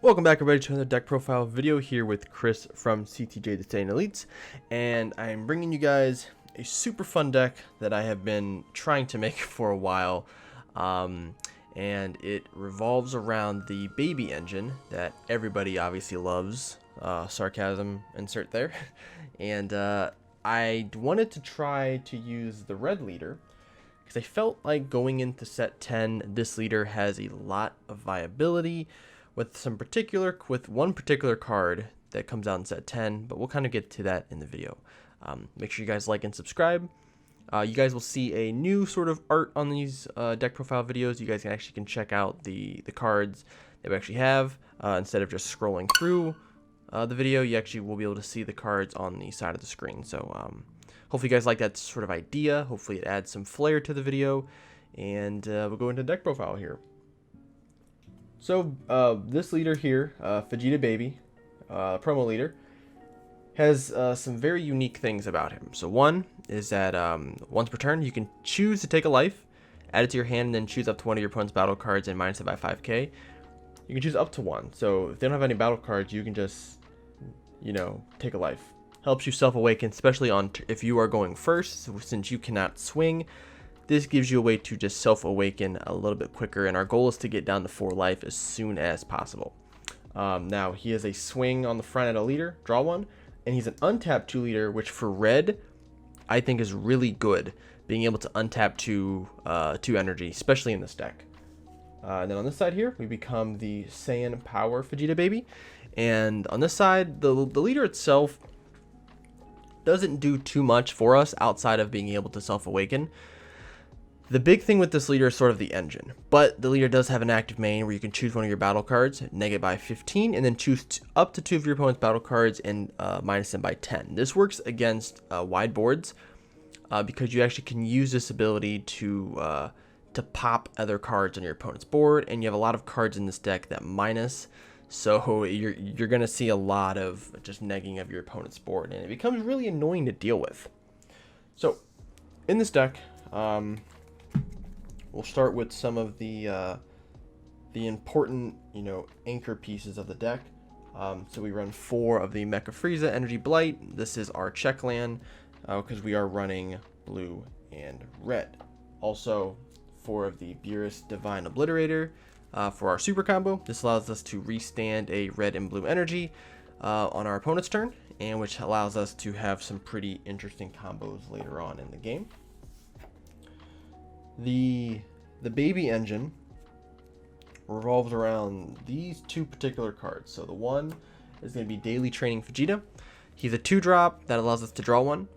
Welcome back everybody to another deck profile video here with Chris from CTJ The Staying Elites, and I'm bringing you guys a super fun deck that I have been trying to make for a while, and it revolves around the baby engine that everybody obviously loves, sarcasm insert there, and I wanted to try to use the red leader because I felt like going into set 10 this leader has a lot of viability with one particular card that comes out in set 10, but we'll kind of get to that in the video. Make sure you guys like and subscribe. You guys will see a new sort of art on these deck profile videos. You guys can check out the cards that we actually have instead of just scrolling through the video. You actually will be able to see the cards on the side of the screen. So hopefully you guys like that sort of idea. Hopefully it adds some flair to the video, and we'll go into deck profile here. So this leader here, Vegeta Baby, promo leader, has some very unique things about him. So one is that once per turn, you can choose to take a life, add it to your hand, and then choose up to one of your opponent's battle cards and minus it by 5k. You can choose up to one. So if they don't have any battle cards, you can just, take a life. Helps you self-awaken, especially on if you are going first, so since you cannot swing. This gives you a way to just self-awaken a little bit quicker, and our goal is to get down to 4 life as soon as possible. Now, he has a swing on the front at a leader, draw one, and he's an untapped 2 leader, which for red, I think is really good, being able to untap 2 energy, especially in this deck. And then on this side here, we become the Saiyan Power Vegeta Baby, and on this side, the leader itself doesn't do too much for us outside of being able to self-awaken. The big thing with this leader is sort of the engine, but the leader does have an active main where you can choose one of your battle cards, neg it by 15, and then choose up to 2 of your opponent's battle cards and minus them by 10. This works against wide boards because you actually can use this ability to pop other cards on your opponent's board, and you have a lot of cards in this deck that minus, so you're going to see a lot of just negging of your opponent's board, and it becomes really annoying to deal with. So in this deck, we'll start with some of the important, anchor pieces of the deck. So we run 4 of the Mecha Frieza Energy Blight. This is our check land because we are running blue and red. Also, 4 of the Beerus Divine Obliterator for our super combo. This allows us to restand a red and blue energy on our opponent's turn, and which allows us to have some pretty interesting combos later on in the game. The baby engine revolves around these 2 particular cards. So the one is going to be Daily Training Vegeta. He's a 2-drop that allows us to draw one.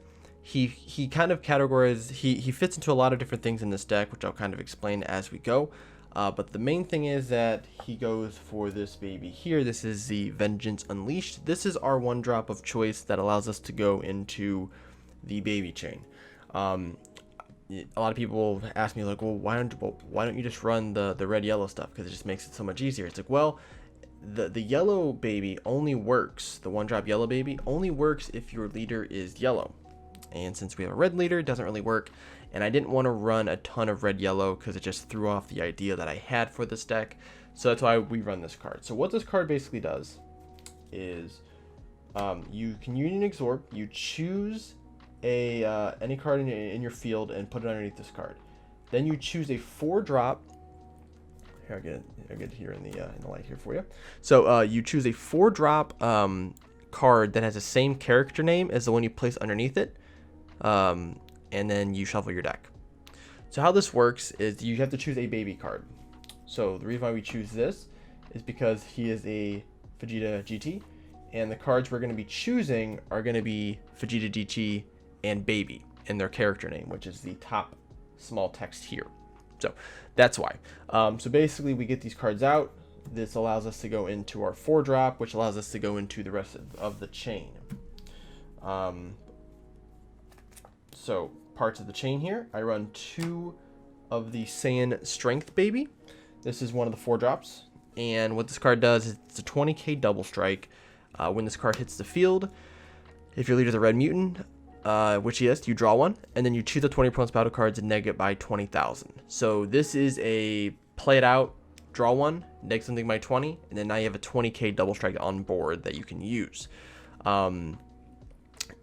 He kind of categorizes, he fits into a lot of different things in this deck, which I'll kind of explain as we go. But the main thing is that he goes for this baby here. This is the Vengeance Unleashed. This is our 1-drop of choice that allows us to go into the baby chain. A lot of people ask me, like, well, why don't you just run the red-yellow stuff, because it just makes it so much easier. It's like, well, the yellow baby only works, the 1-drop yellow baby only works if your leader is yellow, and since we have a red leader, it doesn't really work, and I didn't want to run a ton of red-yellow because it just threw off the idea that I had for this deck, so that's why we run this card. So what this card basically does is you can Union Absorb, you choose any card in your field and put it underneath this card. Then you choose a 4-drop. Here, I'll get here in the light here for you. So you choose a 4-drop card that has the same character name as the one you place underneath it, and then you shuffle your deck. So how this works is you have to choose a baby card. So the reason why we choose this is because he is a Vegeta GT, and the cards we're going to be choosing are going to be Vegeta GT and baby in their character name, which is the top small text here. So that's why. So basically we get these cards out. This allows us to go into our 4-drop, which allows us to go into the rest of the chain. So parts of the chain here, I run 2 of the Saiyan Strength Baby. This is one of the 4-drops, and what this card does is it's a 20k double strike. When this card hits the field, if your leader's a red mutant, which he is, you draw one, and then you choose the 20 opponent's battle cards and neg it by 20,000. So this is a play it out draw one, neg something by 20, and then now you have a 20k double strike on board that you can use.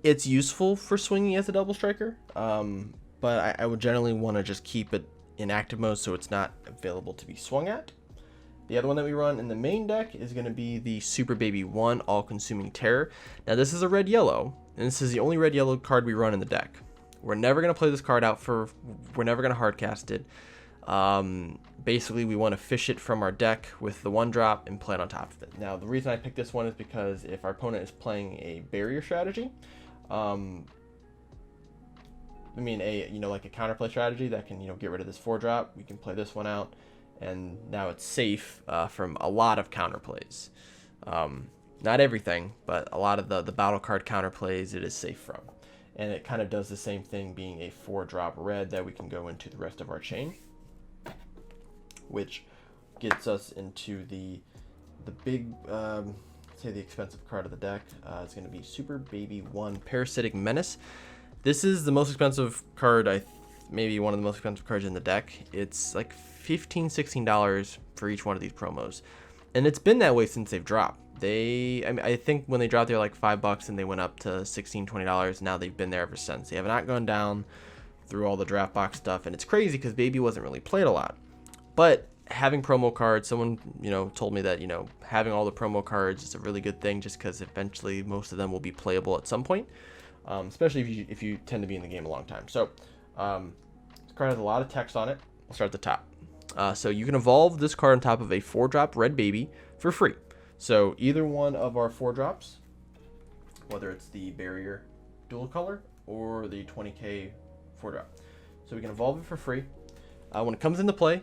It's useful for swinging as a double striker, but I would generally want to just keep it in active mode so it's not available to be swung at. The other one that we run in the main deck is going to be the Super Baby 1 All-Consuming Terror. Now this is a red-yellow, and this is the only red-yellow card we run in the deck. We're never going to play this card out we're never going to hardcast it. Basically, we want to fish it from our deck with the 1-drop and play it on top of it. Now, the reason I picked this one is because if our opponent is playing a barrier strategy, like a counterplay strategy that can, get rid of this 4-drop, we can play this one out, and now it's safe from a lot of counterplays. Not everything, but a lot of the battle card counterplays it is safe from. And it kind of does the same thing, being a 4-drop red that we can go into the rest of our chain, which gets us into the big, say the expensive card of the deck. It's going to be Super Baby 1 Parasitic Menace. This is the most expensive card, maybe one of the most expensive cards in the deck. It's like $15, $16 for each one of these promos, and it's been that way since they've dropped. I think when they dropped, they were like $5, and they went up to $16, $20. Now they've been there ever since. They have not gone down through all the draft box stuff, and it's crazy because Baby wasn't really played a lot. But having promo cards, someone told me that having all the promo cards is a really good thing, just because eventually most of them will be playable at some point, especially if you tend to be in the game a long time. So this card has a lot of text on it. We'll start at the top. So you can evolve this card on top of a 4-drop red baby for free. So either one of our 4-drops, whether it's the barrier dual color or the 20k 4-drop, so we can evolve it for free. When it comes into play,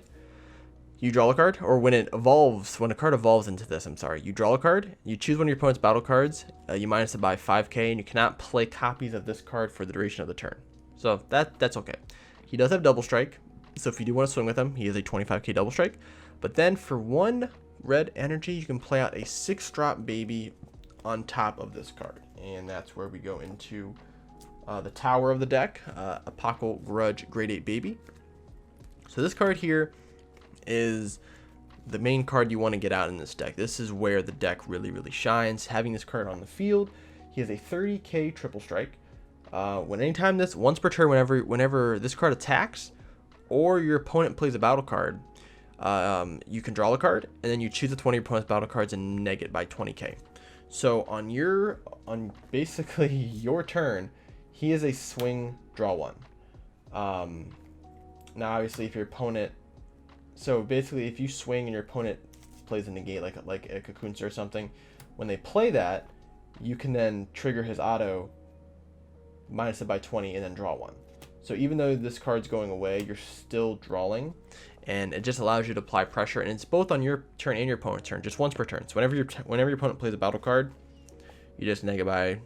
you draw a card, or when a card evolves into this, you draw a card, you choose one of your opponent's battle cards, you minus it by 5k, and you cannot play copies of this card for the duration of the turn. So that's okay. He does have double strike, so if you do want to swing with him, he is a 25k double strike. But then for 1 red energy, you can play out a 6-drop baby on top of this card, and that's where we go into the tower of the deck, Apocal Grudge Grade 8 Baby. So this card here is the main card you want to get out in this deck. This is where the deck really shines. Having this card on the field, he has a 30k triple strike. Once per turn, whenever this card attacks or your opponent plays a battle card, you can draw a card, and then you choose one of your opponent's battle cards and neg it by 20k. So on basically your turn, he is a swing draw 1. Now obviously if your opponent, so basically if you swing and your opponent plays a negate like a Cocoon or something, when they play that, you can then trigger his auto, minus it by 20, and then draw 1. So even though this card's going away, you're still drawing, and it just allows you to apply pressure, and it's both on your turn and your opponent's turn, just once per turn. So whenever your opponent plays a battle card, you just neg it by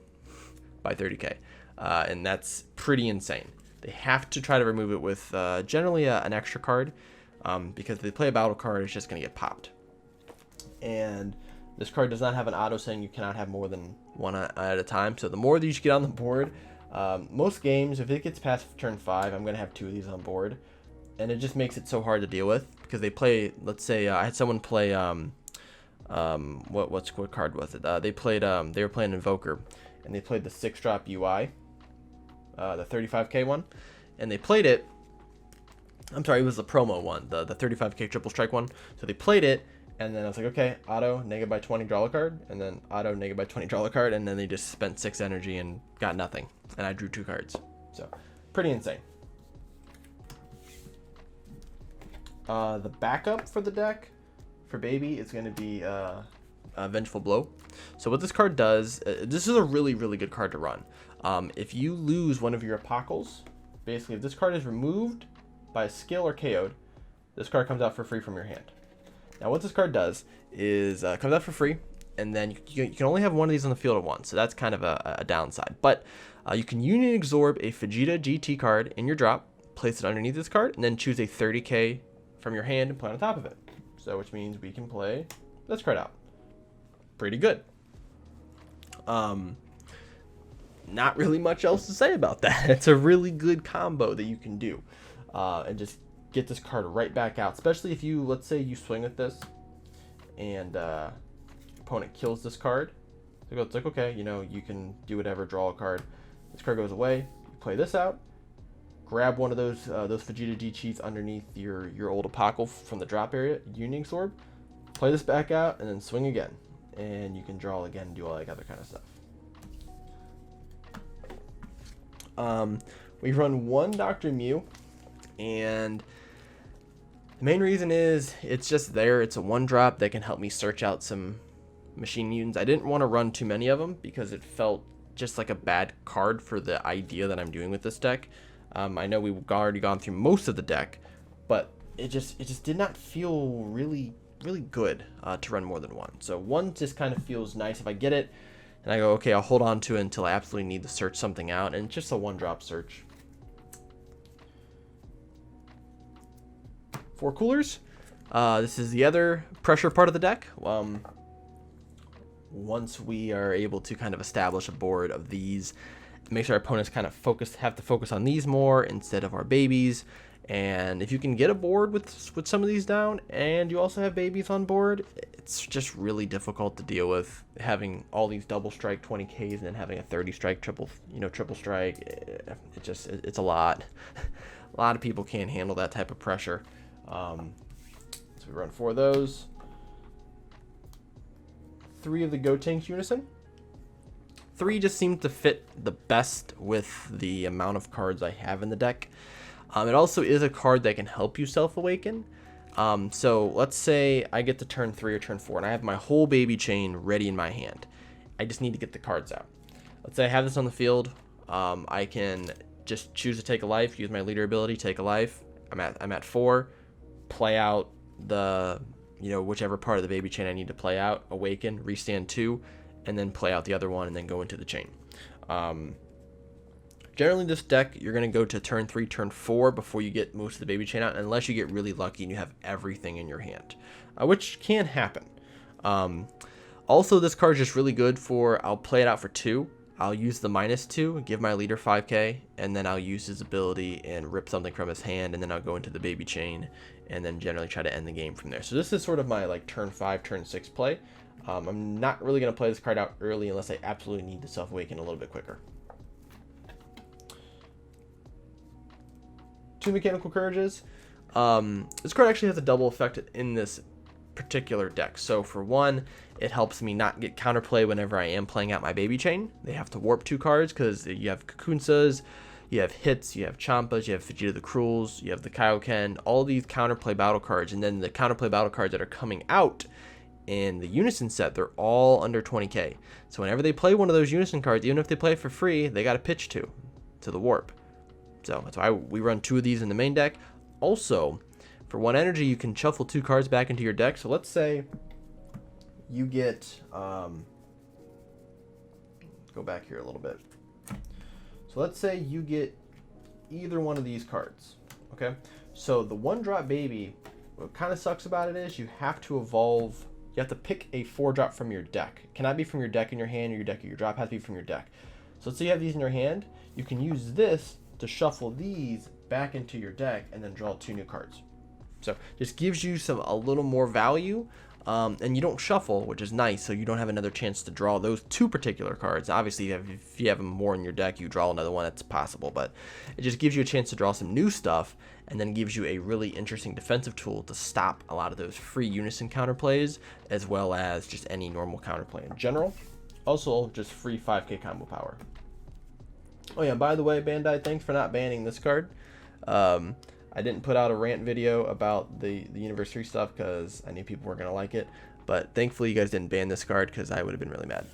30k, and that's pretty insane. They have to try to remove it with generally an extra card, because if they play a battle card, it's just going to get popped. And this card does not have an auto saying you cannot have more than one at a time. So the more that you get on the board, most games, if it gets past turn 5, I'm going to have 2 of these on board. And it just makes it so hard to deal with, because they play, let's say, I had someone play, what card was it? They were playing Invoker, and they played the 6-drop UI, the 35k one, and they played it. I'm sorry, it was the promo one, the 35k triple strike one. So they played it, and then I was like, okay, auto, negative by 20, draw a card, and then auto, negative by 20, draw a card, and then they just spent 6 energy and got nothing, and I drew 2 cards. So, pretty insane. The backup for the deck, for Baby, is going to be Vengeful Blow. So what this card does, this is a really good card to run. If you lose one of your Apocals, basically if this card is removed by a skill or KO'd, this card comes out for free from your hand. Now what this card does is comes out for free, and then you can only have one of these on the field at once, so that's kind of a downside. But you can Union Absorb a Vegeta GT card in your drop, place it underneath this card, and then choose a 30k from your hand and play on top of it. So which means we can play this card out. Pretty good. Not really much else to say about that. It's a really good combo that you can do, and just get this card right back out, especially if you, let's say you swing with this and opponent kills this card. So it's like, okay, you know, you can do whatever, draw a card. This card goes away, you play this out, grab one of those Vegeta G cheats underneath your old Apocryph from the drop area, Union Orb, play this back out, and then swing again. And you can draw again and do all that other kind of stuff. We run one Dr. Mew, and the main reason is it's just there. It's a one drop that can help me search out some machine mutants. I didn't want to run too many of them because it felt just like a bad card for the idea that I'm doing with this deck. I know we've already gone through most of the deck, but it just did not feel really good to run more than one. So one just kind of feels nice if I get it and I go, okay, I'll hold on to it until I absolutely need to search something out, and it's just a one drop search. 4 coolers. This is the other pressure part of the deck. Once we are able to kind of establish a board of these, it makes our opponents kind of have to focus on these more instead of our babies. And if you can get a board with some of these down and you also have babies on board, it's just really difficult to deal with having all these double strike 20Ks and then having a 30 strike triple strike. It's a lot. A lot of people can't handle that type of pressure. So we run 4 of those. 3 of the Gotenks Unison. 3 just seemed to fit the best with the amount of cards I have in the deck. It also is a card that can help you self-awaken. So let's say I get to turn 3 or turn 4 and I have my whole baby chain ready in my hand. I just need to get the cards out. Let's say I have this on the field. I can just choose to take a life, use my leader ability, take a life. I'm at 4, play out the, whichever part of the baby chain I need to play out, awaken, restand 2, and then play out the other one and then go into the chain. Generally, this deck, you're going to go to turn 3, turn 4 before you get most of the baby chain out, unless you get really lucky and you have everything in your hand, which can happen. Also, this card is just really good for, I'll play it out for 2. I'll use the -2, give my leader 5k, and then I'll use his ability and rip something from his hand, and then I'll go into the baby chain, and then generally try to end the game from there. So this is sort of my turn 5, turn 6 play. I'm not really going to play this card out early unless I absolutely need to self-awaken a little bit quicker. 2 Mechanical Courages. This card actually has a double effect in this particular deck. So for one, it helps me not get counterplay whenever I am playing out my baby chain. They have to warp 2 cards because you have Kakunsas, you have Hits, you have Champas, you have Vegeta the Cruels, you have the Kaioken, all these counterplay battle cards, and then the counterplay battle cards that are coming out in the Unison set, they're all under 20k. So whenever they play one of those Unison cards, even if they play it for free, they got to pitch to the warp. So that's why we run 2 of these in the main deck. Also, for 1 energy, you can shuffle 2 cards back into your deck. So let's say you get, go back here a little bit. So let's say you get either one of these cards, okay? So the 1-drop baby, what kind of sucks about it is you have to evolve, you have to pick a 4-drop from your deck. It cannot be from your deck in your hand or your deck or your drop, it has to be from your deck. So let's say you have these in your hand, you can use this to shuffle these back into your deck and then draw 2 new cards. So just gives you a little more value, and you don't shuffle, which is nice, so you don't have another chance to draw those 2 particular cards. Obviously, if you have them more in your deck, you draw another one, that's possible, but it just gives you a chance to draw some new stuff, and then gives you a really interesting defensive tool to stop a lot of those free Unison counterplays, as well as just any normal counterplay in general. Also, just free 5k combo power. Oh yeah, by the way, Bandai, thanks for not banning this card. I didn't put out a rant video about the Universe 3 stuff because I knew people weren't going to like it. But thankfully you guys didn't ban this card because I would have been really mad.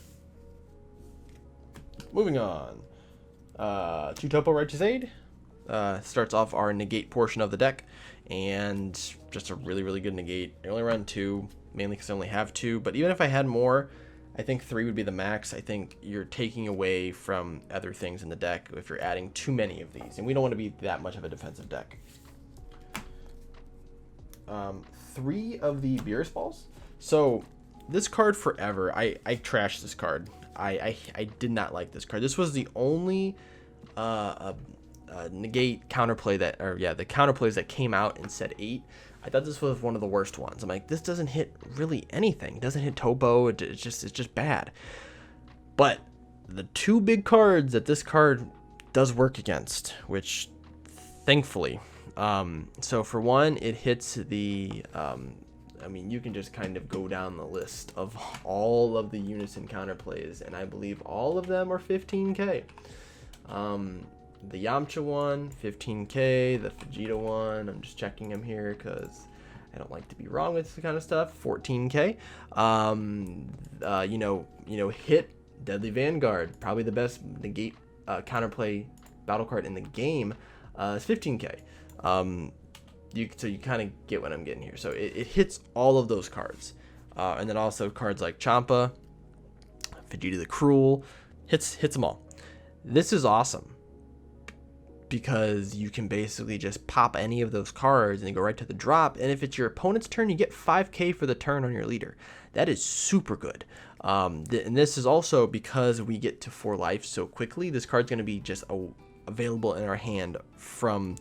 Moving on. 2 Topo Righteous Aid. Starts off our negate portion of the deck. And just a really good negate. I only run 2, mainly because I only have 2. But even if I had more, I think 3 would be the max. I think you're taking away from other things in the deck if you're adding too many of these. And we don't want to be that much of a defensive deck. 3 of the Beerus Balls. So this card forever, I trashed this card. I did not like this card. This was the only negate counterplay that, or yeah, the counterplays that came out in set 8. I thought this was one of the worst ones. I'm like, this doesn't hit really anything. It doesn't hit Topo. It's just bad. But the 2 big cards that this card does work against, which thankfully, so for one, it hits the, I mean, you can just kind of go down the list of all of the Unison counterplays, and I believe all of them are 15k. The Yamcha one, 15k. The Vegeta one, I'm just checking them here because I don't like to be wrong with this kind of stuff. 14k. Hit Deadly Vanguard, probably the best negate counterplay battle card in the game, is 15k. So you kind of get what I'm getting here. So it hits all of those cards, and then also cards like Champa, Vegeta the Cruel, hits them all. This is awesome because you can basically just pop any of those cards and go right to the drop, and if it's your opponent's turn, you get 5k for the turn on your leader. That is super good. And this is also because we get to 4 life so quickly. This card's going to be just available in our hand from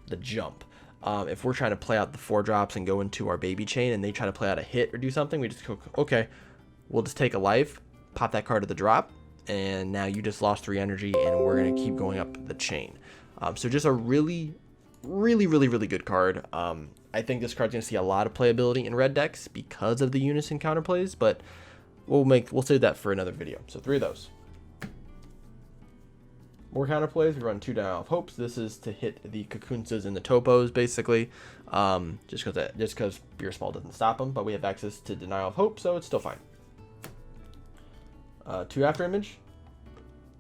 the jump. If we're trying to play out the 4 drops and go into our baby chain and they try to play out a hit or do something, we just go, okay, we'll just take a life, pop that card to the drop, and now you just lost 3 energy, and we're going to keep going up the chain. So just a really good card. I think this card's going to see a lot of playability in red decks because of the Unison counterplays, but we'll save that for another video. So 3 of those. More counterplays. We run 2 Denial of Hopes. This is to hit the Kakunsas and the Topos, basically. Just because Beer Small doesn't stop them, but we have access to Denial of Hope, so it's still fine. 2 After Image.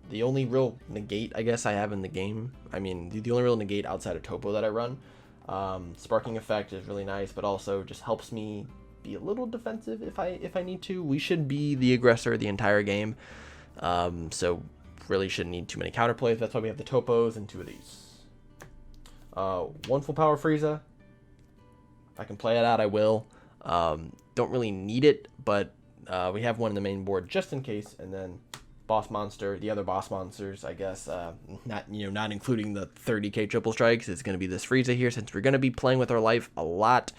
The only real negate, I guess, I have in the game. I mean, the only real negate outside of Topo that I run. Sparking Effect is really nice, but also just helps me be a little defensive if I need to. We should be the aggressor the entire game, so really shouldn't need too many counterplays. That's why we have the Topos and 2 of these. 1 Full Power Frieza. If I can play it out, I will. Don't really need it, but we have one in the main board just in case, and then boss monster, the other boss monsters, I guess, not including the 30k triple strikes, is going to be this Frieza here, since we're going to be playing with our life a lot.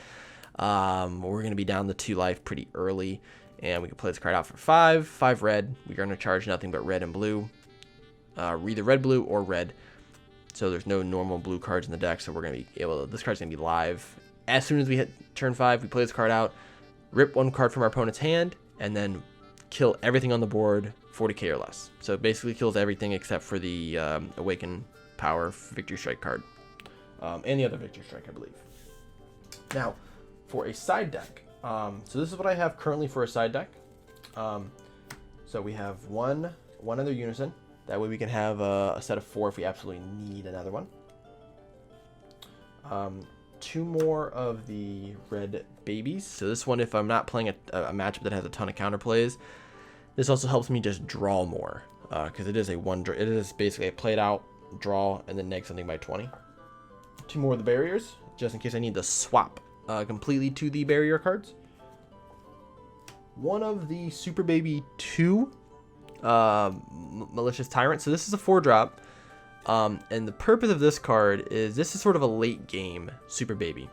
We're going to be down to 2 life pretty early, and we can play this card out for 5 red. We're going to charge nothing but red and blue, either red, blue, or red. So there's no normal blue cards in the deck, so we're going to be able to, this card's going to be live. As soon as we hit turn 5, we play this card out, rip 1 card from our opponent's hand, and then kill everything on the board 40k or less. So it basically kills everything except for the Awaken Power Victory Strike card. And the other Victory Strike, I believe. Now, for a side deck. So this is what I have currently for a side deck. So we have one other Unison. That way we can have a set of 4 if we absolutely need another one. 2 more of the red babies. So this one, if I'm not playing a matchup that has a ton of counterplays, this also helps me just draw more, because it is it is basically a played out, draw, and then neg something by 20. 2 more of the barriers, just in case I need to swap completely to the barrier cards. 1 of the Super Baby 2 Malicious Tyrant. So this is a 4-drop. And the purpose of this card is this is sort of a late game Super Baby.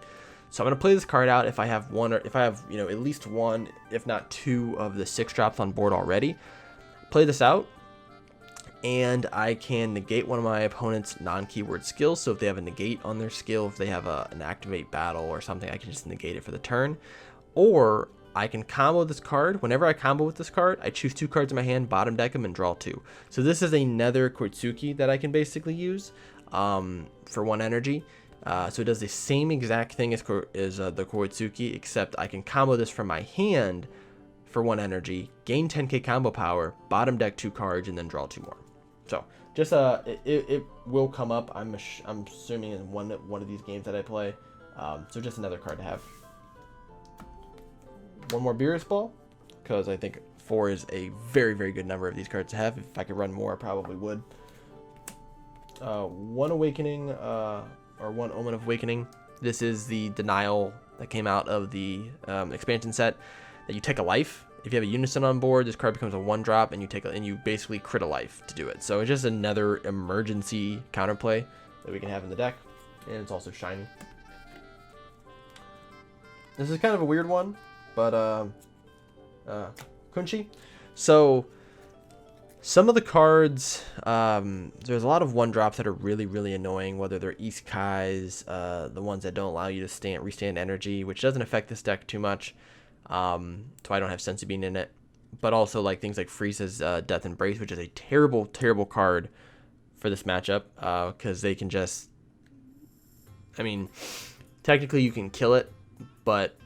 So I'm going to play this card out if I have at least 1, if not 2 of the 6 drops on board already. Play this out, and I can negate one of my opponent's non-keyword skills. So if they have a negate on their skill, if they have an activate battle or something, I can just negate it for the turn. Or I can combo this card. Whenever I combo with this card, I choose 2 cards in my hand, bottom deck them, and draw 2. So this is another Koitsuki that I can basically use for 1 energy. So it does the same exact thing as the Koitsuki, except I can combo this from my hand for 1 energy, gain 10k combo power, bottom deck 2 cards, and then draw 2 more. So just it will come up. I'm assuming in one of these games that I play. So just another card to have. 1 more Beerus Ball, because I think 4 is a very good number of these cards to have. If I could run more, I probably would. 1 Awakening, or 1 Omen of Awakening. This is the denial that came out of the expansion set, that you take a life. If you have a Unison on board, this card becomes a 1-drop, and you basically crit a life to do it. So it's just another emergency counterplay that we can have in the deck, and it's also shiny. This is kind of a weird one, but Kunchi. So some of the cards, there's a lot of 1-drops that are really annoying, whether they're Isekais, the ones that don't allow you to restand energy, which doesn't affect this deck too much, so I don't have Senzu Bean in it. But also like things like Frieza's Death Embrace, which is a terrible card for this matchup, because they can just, I mean, technically you can kill it, but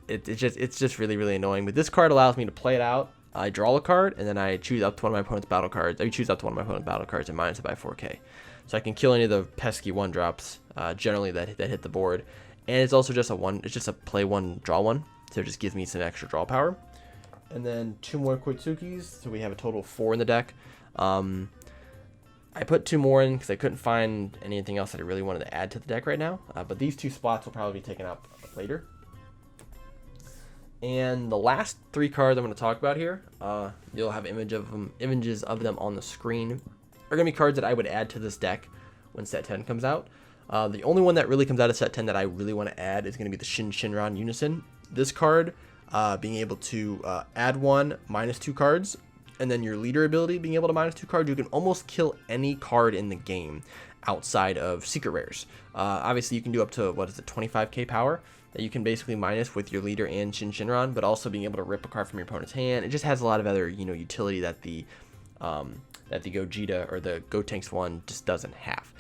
it's just really annoying. But this card allows me to play it out. I draw a card, and then I choose up to one of my opponent's battle cards. I choose up to one of my opponent's battle cards and minus it by 4k. So I can kill any of the pesky 1-drops, generally that hit the board. And it's also just it's just a play 1, draw 1. So it just gives me some extra draw power. And then 2 more Koitsukis, so we have a total of 4 in the deck. I put 2 more in because I couldn't find anything else that I really wanted to add to the deck right now. But these 2 spots will probably be taken up later. And the last 3 cards I'm going to talk about here, you'll have images of them on the screen, are going to be cards that I would add to this deck when set 10 comes out. The only one that really comes out of set 10 that I really want to add is going to be the Shinran Unison. This card, being able to add 1, -2 cards, and then your leader ability being able to -2 cards, you can almost kill any card in the game outside of secret rares. Obviously, you can do up to, 25k power that you can basically minus with your leader and Shinran, but also being able to rip a card from your opponent's hand. It just has a lot of other, utility that the Vegeta or the Gotenks one just doesn't have.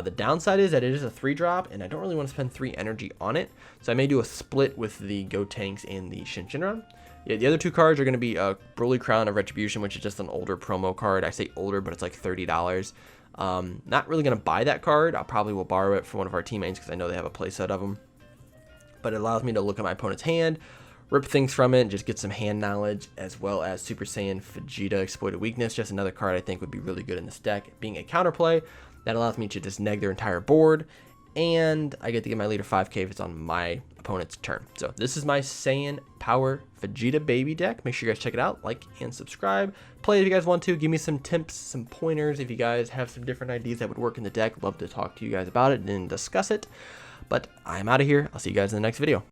The downside is that it is a 3-drop, and I don't really want to spend 3 energy on it, so I may do a split with the Gotenks and the Shinran. Yeah, the other 2 cards are going to be Broly Crown of Retribution, which is just an older promo card. I say older, but it's like $30. Not really going to buy that card. I probably will borrow it from one of our teammates because I know they have a playset of them. But it allows me to look at my opponent's hand, rip things from it, just get some hand knowledge, as well as Super Saiyan Vegeta Exploited Weakness. Just another card I think would be really good in this deck. Being a counterplay, that allows me to just neg their entire board, and I get to get my leader 5k if it's on my opponent's turn. So this is my Saiyan Power Vegeta Baby deck. Make sure you guys check it out, like and subscribe. Play if you guys want to. Give me some tips, some pointers if you guys have some different ideas that would work in the deck. Love to talk to you guys about it and discuss it. But I'm out of here. I'll see you guys in the next video.